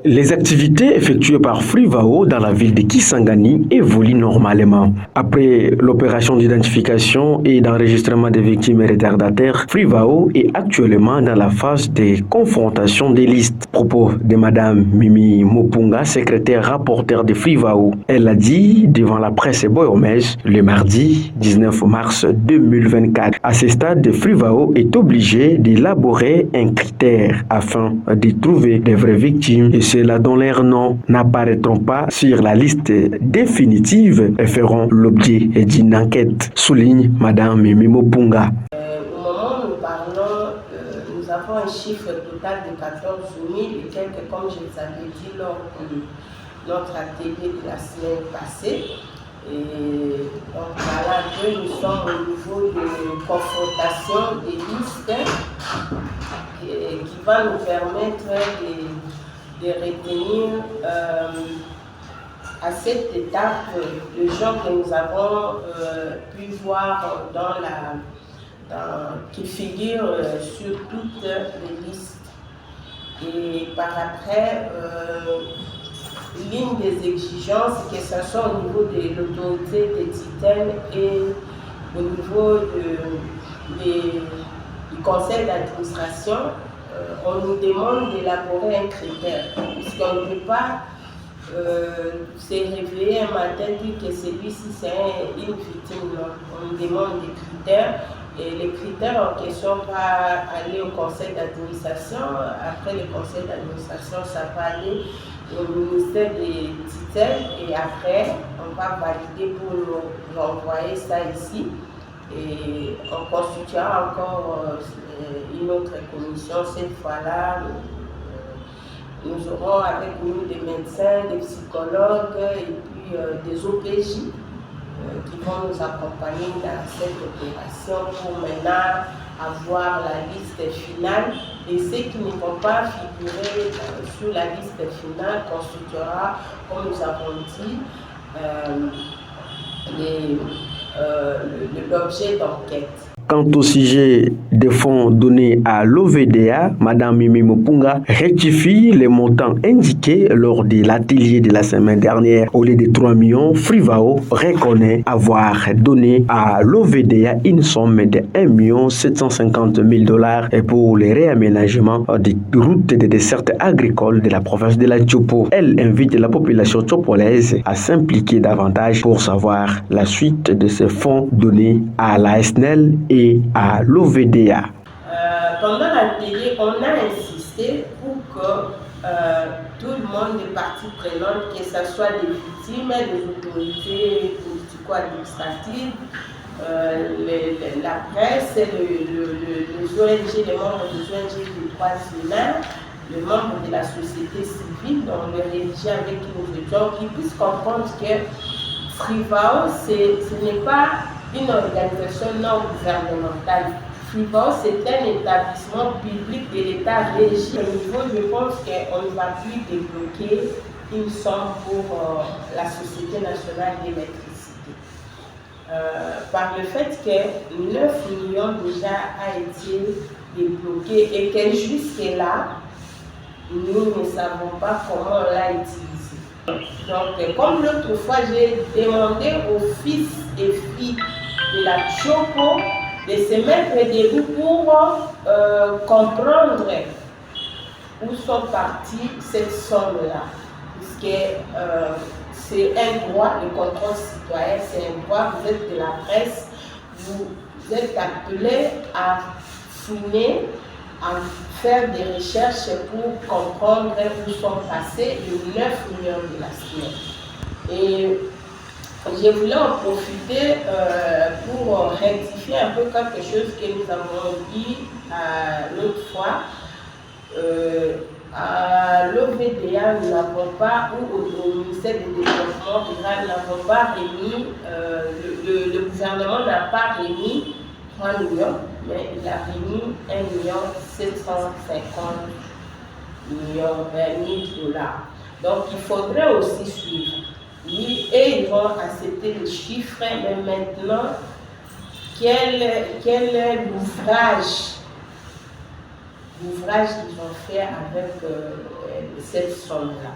Les activités effectuées par Frivao dans la ville de Kisangani évoluent normalement. Après l'opération d'identification et d'enregistrement des victimes et retardataires, Frivao est actuellement dans la phase de confrontation des listes. Propos de Madame Mimi Mopunga, secrétaire rapporteur de Frivao. Elle a dit devant la presse Boyomège le mardi 19 mars 2024. À ce stade, Frivao est obligé d'élaborer un critère afin de trouver des vraies victimes et ceux-là dont leurs noms n'apparaîtront pas sur la liste définitive et feront l'objet d'une enquête, souligne Madame Mimi Mopunga. Au moment où nous parlons, nous avons un chiffre total de 14 000 et quelques, comme je vous avais dit lors de notre atelier de la semaine passée. Et donc voilà que nous sommes au niveau de confrontation des listes qui va nous permettre de retenir à cette étape les gens que nous avons pu voir qui figurent sur toutes les listes. Et par après, l'une des exigences, que ce soit au niveau de l'autorité des titelles et au niveau du conseil d'administration, on nous demande d'élaborer un critère, puisqu'on ne peut pas se réveiller un matin et dire que celui-ci c'est une victime. On nous demande des critères. Et les critères en question vont aller au conseil d'administration. Après le conseil d'administration, ça va aller au ministère des tutelles et après, on va valider pour nous envoyer ça ici. Et on constituera encore une autre commission. Cette fois-là, nous aurons avec nous des médecins, des psychologues et puis des OPJ qui vont nous accompagner dans cette opération pour maintenant avoir la liste finale. Et ceux qui ne vont pas figurer sur la liste finale constituera, comme nous avons dit, l'objet d'enquête. Quant au sujet des fonds donnés à l'OVDA, Madame Mimi Mopunga rectifie les montants indiqués lors de l'atelier de la semaine dernière. Au lieu de 3 millions, Frivao reconnaît avoir donné à l'OVDA une somme de 1 750 000 $ pour le réaménagement des routes et des dessertes agricoles de la province de la Tchopo. Elle invite la population tchopolaise à s'impliquer davantage pour savoir la suite de ces fonds donnés à la SNEL et à l'OVDA. Pendant l'atelier, on a insisté pour que tout le monde, les parties prenantes, que ce soit des victimes, des autorités politico-administratives, la presse, les ONG, les membres des ONG des droits humains, les membres de la société civile, dont les religieux avec qui nous étions, qui puissent comprendre que Frivao, ce n'est pas une organisation non gouvernementale. Frivao, c'est un établissement public de l'État régi. Au niveau, je pense qu'on ne va plus débloquer une somme pour la Société nationale d'électricité. Par le fait que 9 millions déjà a été débloqué et que jusque-là, nous ne savons pas comment on l'a utilisé. Donc, comme l'autre fois, j'ai demandé aux fils et filles de la Tchopo de se mettre debout pour comprendre où sont parties cette somme-là. Puisque c'est un droit, le contrôle citoyen, c'est un droit, vous êtes de la presse, vous êtes appelé à fouiner, à faire des recherches pour comprendre où sont passés les 9 millions de la SNEL. Et je voulais en profiter pour rectifier un peu quelque chose que nous avons dit l'autre fois. À l'OVDA, nous n'avons pas, ou au ministère du Développement rural, nous n'avons pas remis, le gouvernement n'a pas remis 3 millions, mais il a remis 1 750 000 $. Donc il faudrait aussi suivre. Oui, et ils vont accepter le chiffre, mais maintenant, quel est l'ouvrage l'ouvrage qu'ils ont fait avec cette somme-là.